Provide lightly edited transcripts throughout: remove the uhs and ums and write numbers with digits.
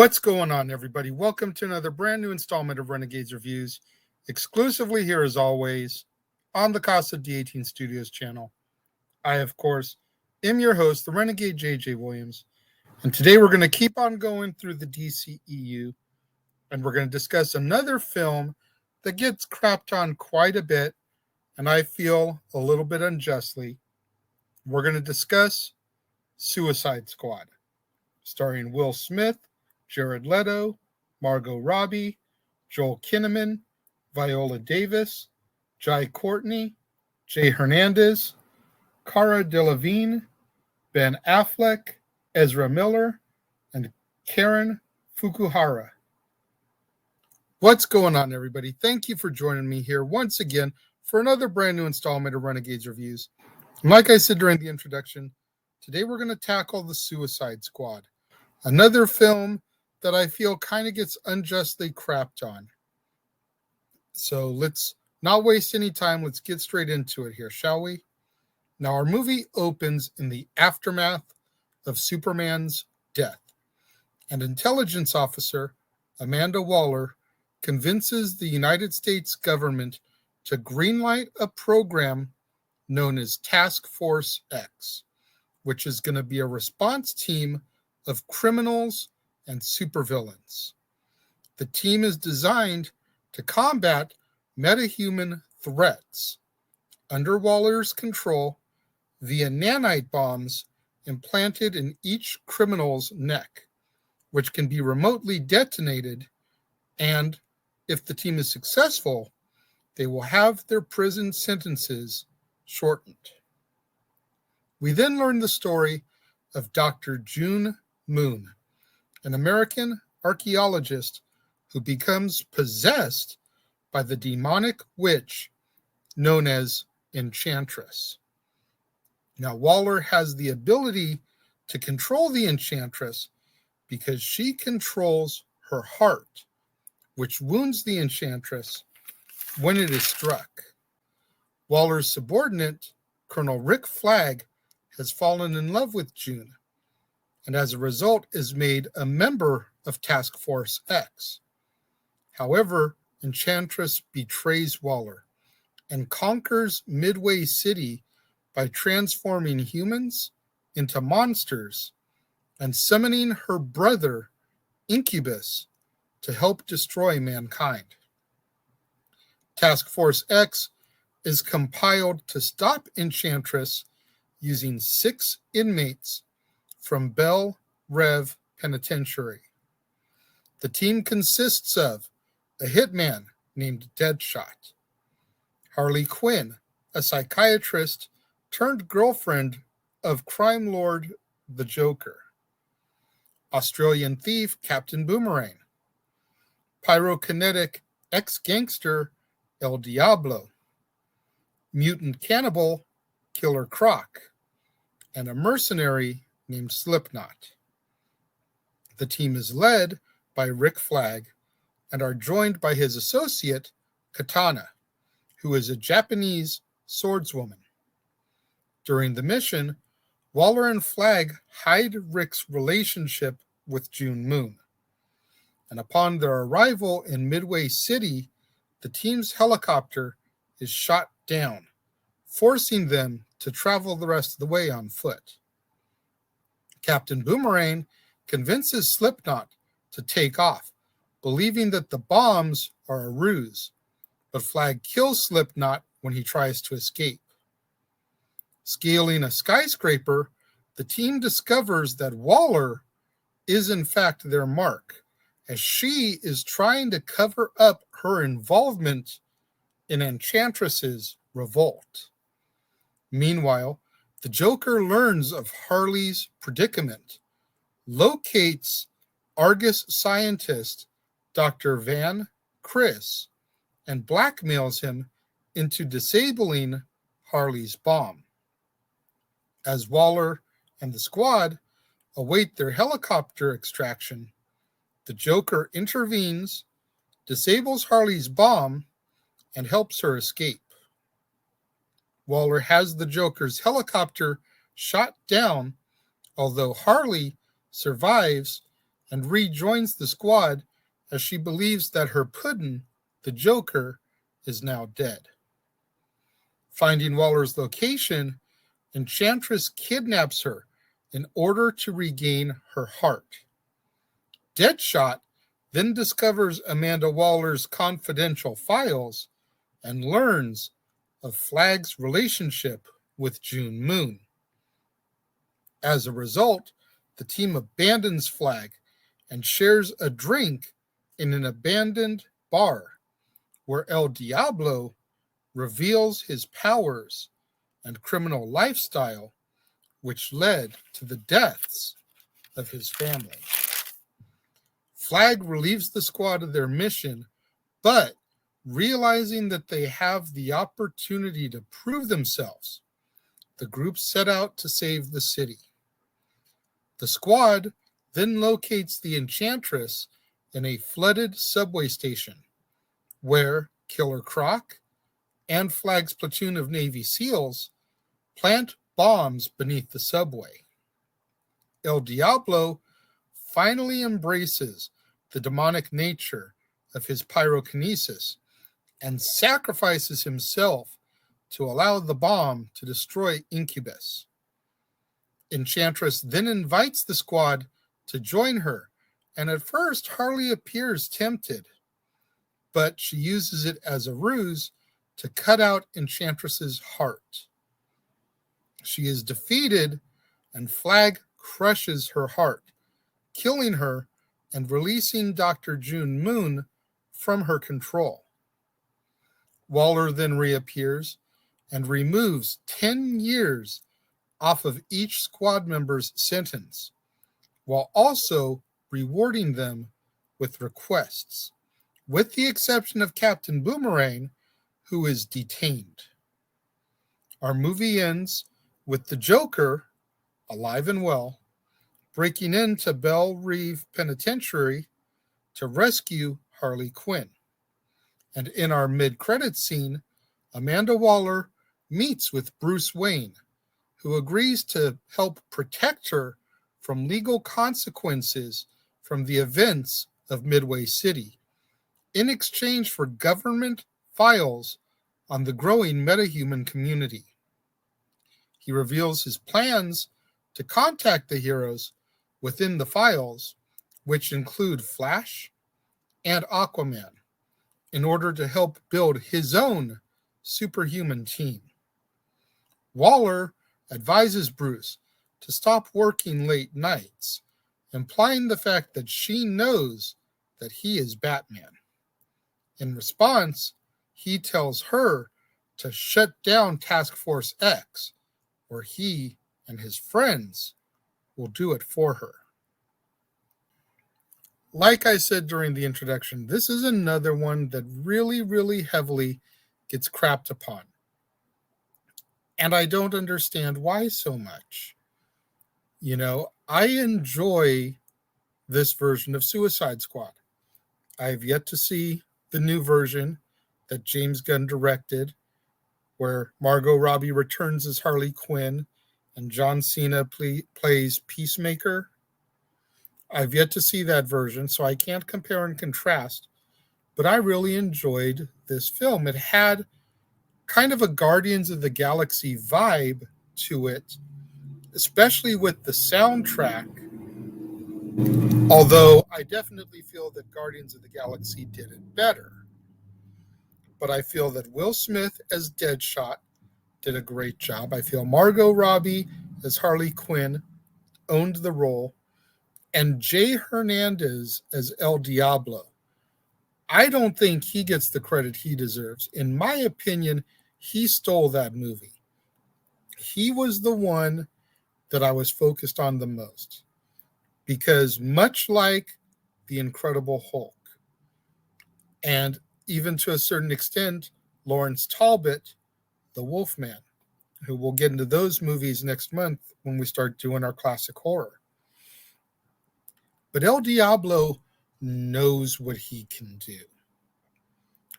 What's going on, everybody? Welcome to another brand new installment of Renegades Reviews, exclusively here as always on the Casa D18 Studios channel. I, of course, am your host, the Renegade JJ Williams, and today we're going to keep on going through the DCEU, and we're going to discuss another film that gets crapped on quite a bit, and I feel a little bit unjustly. We're going to discuss Suicide Squad, starring Will Smith, Jared Leto, Margot Robbie, Joel Kinnaman, Viola Davis, Jai Courtney, Jay Hernandez, Cara Delevingne, Ben Affleck, Ezra Miller, and Karen Fukuhara. What's going on, everybody? Thank you for joining me here once again for another brand new installment of Renegades Reviews. And like I said during the introduction, today we're going to tackle the Suicide Squad, another film that I feel kind of gets unjustly crapped on. So let's not waste any time. Let's get straight into it here, shall we? Now, our movie opens in the aftermath of Superman's death. An intelligence officer, Amanda Waller, convinces the United States government to greenlight a program known as Task Force X, which is going to be a response team of criminals and supervillains. The team is designed to combat metahuman threats under Waller's control via nanite bombs implanted in each criminal's neck, which can be remotely detonated, and if the team is successful, they will have their prison sentences shortened. We then learn the story of Dr. June Moon, an American archaeologist who becomes possessed by the demonic witch known as Enchantress. Now, Waller has the ability to control the Enchantress because she controls her heart, which wounds the Enchantress when it is struck. Waller's subordinate, Colonel Rick Flag, has fallen in love with June, and as a result is made a member of Task Force X. However, Enchantress betrays Waller and conquers Midway City by transforming humans into monsters and summoning her brother, Incubus, to help destroy mankind. Task Force X is compiled to stop Enchantress using 6 inmates from Belle Rev Penitentiary. The team consists of a hitman named Deadshot, Harley Quinn, a psychiatrist turned girlfriend of crime lord the Joker, Australian thief Captain Boomerang, pyrokinetic ex-gangster El Diablo, mutant cannibal Killer Croc, and a mercenary named Slipknot. The team is led by Rick Flag and are joined by his associate, Katana, who is a Japanese swordswoman. During the mission, Waller and Flag hide Rick's relationship with June Moon. And upon their arrival in Midway City, the team's helicopter is shot down, forcing them to travel the rest of the way on foot. Captain Boomerang convinces Slipknot to take off, believing that the bombs are a ruse, but Flag kills Slipknot when he tries to escape. Scaling a skyscraper, the team discovers that Waller is in fact their mark, as she is trying to cover up her involvement in Enchantress's revolt. Meanwhile, the Joker learns of Harley's predicament, locates Argus scientist Dr. Van Chris, and blackmails him into disabling Harley's bomb. As Waller and the squad await their helicopter extraction, the Joker intervenes, disables Harley's bomb, and helps her escape. Waller has the Joker's helicopter shot down, although Harley survives and rejoins the squad as she believes that her puddin', the Joker, is now dead. Finding Waller's location, Enchantress kidnaps her in order to regain her heart. Deadshot then discovers Amanda Waller's confidential files and learns of Flag's relationship with June Moon. As a result, the team abandons Flag and shares a drink in an abandoned bar where El Diablo reveals his powers and criminal lifestyle, which led to the deaths of his family. Flag relieves the squad of their mission, but realizing that they have the opportunity to prove themselves, the group set out to save the city. The squad then locates the Enchantress in a flooded subway station, where Killer Croc and Flag's platoon of Navy SEALs plant bombs beneath the subway. El Diablo finally embraces the demonic nature of his pyrokinesis and sacrifices himself to allow the bomb to destroy Incubus. Enchantress then invites the squad to join her, and at first Harley appears tempted, but she uses it as a ruse to cut out Enchantress's heart. She is defeated, and Flag crushes her heart, killing her and releasing Dr. June Moon from her control. Waller then reappears and removes 10 years off of each squad member's sentence, while also rewarding them with requests, with the exception of Captain Boomerang, who is detained. Our movie ends with the Joker, alive and well, breaking into Belle Reve Penitentiary to rescue Harley Quinn. And in our mid-credits scene, Amanda Waller meets with Bruce Wayne, who agrees to help protect her from legal consequences from the events of Midway City, in exchange for government files on the growing metahuman community. He reveals his plans to contact the heroes within the files, which include Flash and Aquaman, in order to help build his own superhuman team. Waller advises Bruce to stop working late nights, implying the fact that she knows that he is Batman. In response, he tells her to shut down Task Force X, where he and his friends will do it for her. Like I said during the introduction, this is another one that really, really heavily gets crapped upon. And I don't understand why so much. You know, I enjoy this version of Suicide Squad. I have yet to see the new version that James Gunn directed, where Margot Robbie returns as Harley Quinn and John Cena plays Peacemaker. I've yet to see that version, so I can't compare and contrast, but I really enjoyed this film. It had kind of a Guardians of the Galaxy vibe to it, especially with the soundtrack, although I definitely feel that Guardians of the Galaxy did it better. But I feel that Will Smith as Deadshot did a great job. I feel Margot Robbie as Harley Quinn owned the role, and Jay Hernandez as El Diablo. I don't think he gets the credit he deserves. In my opinion, he stole that movie. He was the one that I was focused on the most, because much like The Incredible Hulk, and even to a certain extent, Lawrence Talbot, the Wolfman, who we'll get into those movies next month when we start doing our classic horror. But El Diablo knows what he can do.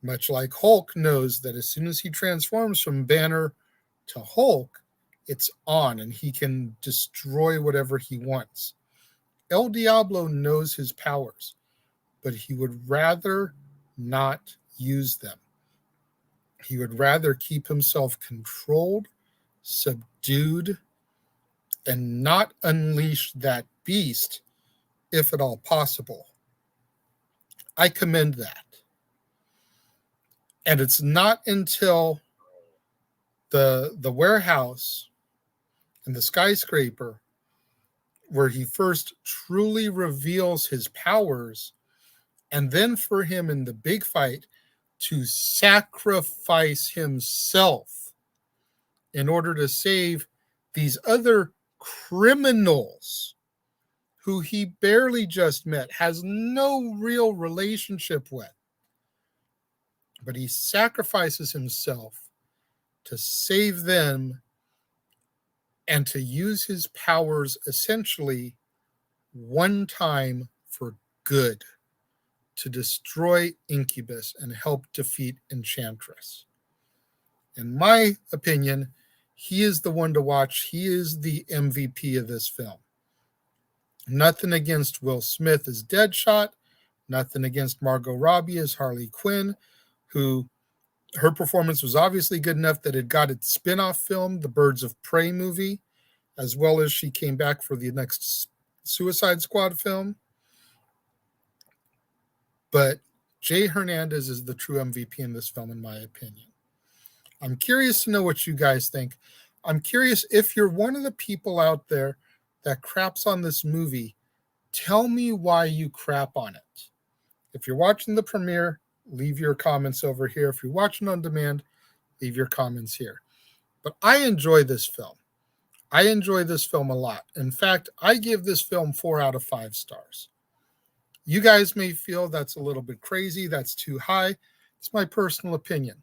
Much like Hulk knows that as soon as he transforms from Banner to Hulk, it's on and he can destroy whatever he wants. El Diablo knows his powers, but he would rather not use them. He would rather keep himself controlled, subdued, and not unleash that beast if at all possible. I commend that. And it's not until the warehouse and the skyscraper where he first truly reveals his powers, and then for him in the big fight to sacrifice himself in order to save these other criminals who he barely just met, has no real relationship with. But he sacrifices himself to save them and to use his powers essentially one time for good, to destroy Incubus and help defeat Enchantress. In my opinion, he is the one to watch. He is the MVP of this film. Nothing against Will Smith as Deadshot, nothing against Margot Robbie as Harley Quinn, who her performance was obviously good enough that it got its spin-off film, the Birds of Prey movie, as well as she came back for the next Suicide Squad film. But Jay Hernandez is the true MVP in this film, in my opinion. I'm curious to know what you guys think. I'm curious if you're one of the people out there that craps on this movie, tell me why you crap on it. If you're watching the premiere, leave your comments over here. If you're watching on demand, leave your comments here. But I enjoy this film. I enjoy this film a lot. In fact, I give this film 4 out of 5 stars. You guys may feel that's a little bit crazy, that's too high. It's my personal opinion.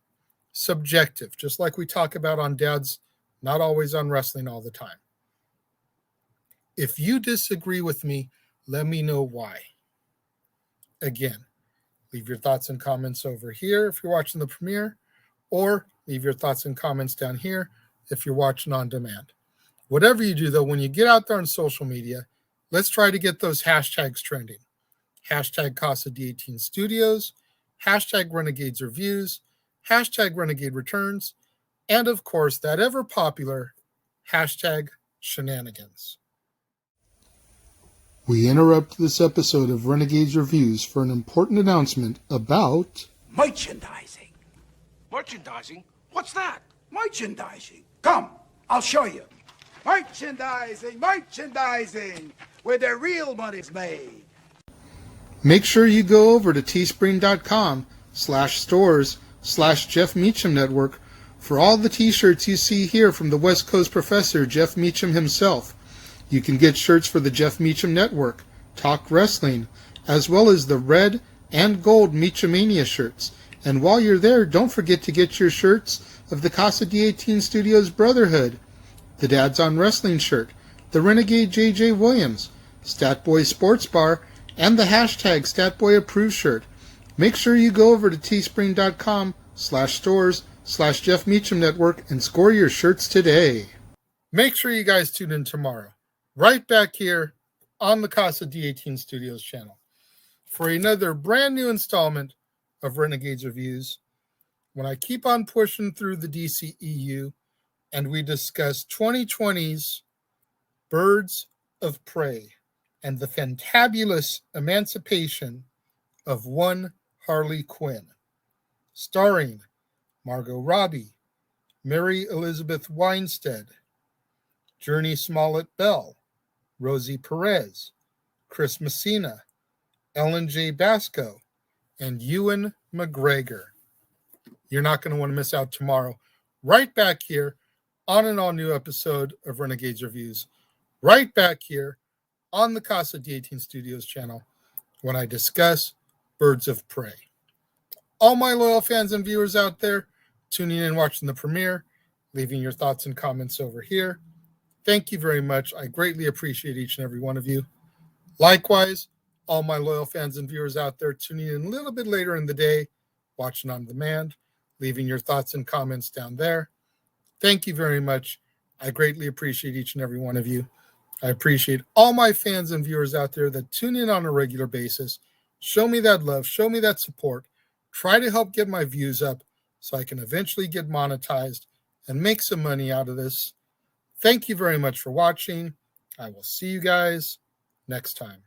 Subjective, just like we talk about on Dads, not always on wrestling all the time. If you disagree with me, let me know why. Again, leave your thoughts and comments over here if you're watching the premiere, or leave your thoughts and comments down here if you're watching on demand. Whatever you do, though, when you get out there on social media, let's try to get those hashtags trending. Hashtag Casa D18 Studios, hashtag Renegades Reviews, hashtag Renegade Returns, and of course, that ever popular hashtag Shenanigans. We interrupt this episode of Renegades Reviews for an important announcement about merchandising. Merchandising? What's that? Merchandising. Come, I'll show you. Merchandising, where the real money's made. Make sure you go over to teespring.com/stores/Jeff Meacham Network for all the t-shirts you see here from the West Coast professor, Jeff Meacham himself. You can get shirts for the Jeff Meacham Network, Talk Wrestling, as well as the red and gold Meachamania shirts. And while you're there, don't forget to get your shirts of the Casa D18 Studios Brotherhood, the Dads on Wrestling shirt, the Renegade JJ Williams, Statboy Sports Bar, and the hashtag Statboy Approved shirt. Make sure you go over to teespring.com/stores/Jeff Meacham Network and score your shirts today. Make sure you guys tune in tomorrow, right back here on the Casa D18 Studios channel, for another brand new installment of Renegades Reviews, when I keep on pushing through the DCEU and we discuss 2020's Birds of Prey and the fantabulous emancipation of one Harley Quinn, starring Margot Robbie, Mary Elizabeth Winstead, Journey Smollett-Bell, Rosie Perez, Chris Messina, Ellen J. Basco, and Ewan McGregor. You're not going to want to miss out tomorrow. Right back here on an all-new episode of Renegades Reviews. Right back here on the Casa D18 Studios channel when I discuss Birds of Prey. All my loyal fans and viewers out there tuning in and watching the premiere, leaving your thoughts and comments over here. Thank you very much. I greatly appreciate each and every one of you. Likewise, all my loyal fans and viewers out there tuning in a little bit later in the day, watching on demand, leaving your thoughts and comments down there. Thank you very much. I greatly appreciate each and every one of you. I appreciate all my fans and viewers out there that tune in on a regular basis. Show me that love, show me that support. Try to help get my views up so I can eventually get monetized and make some money out of this. Thank you very much for watching. I will see you guys next time.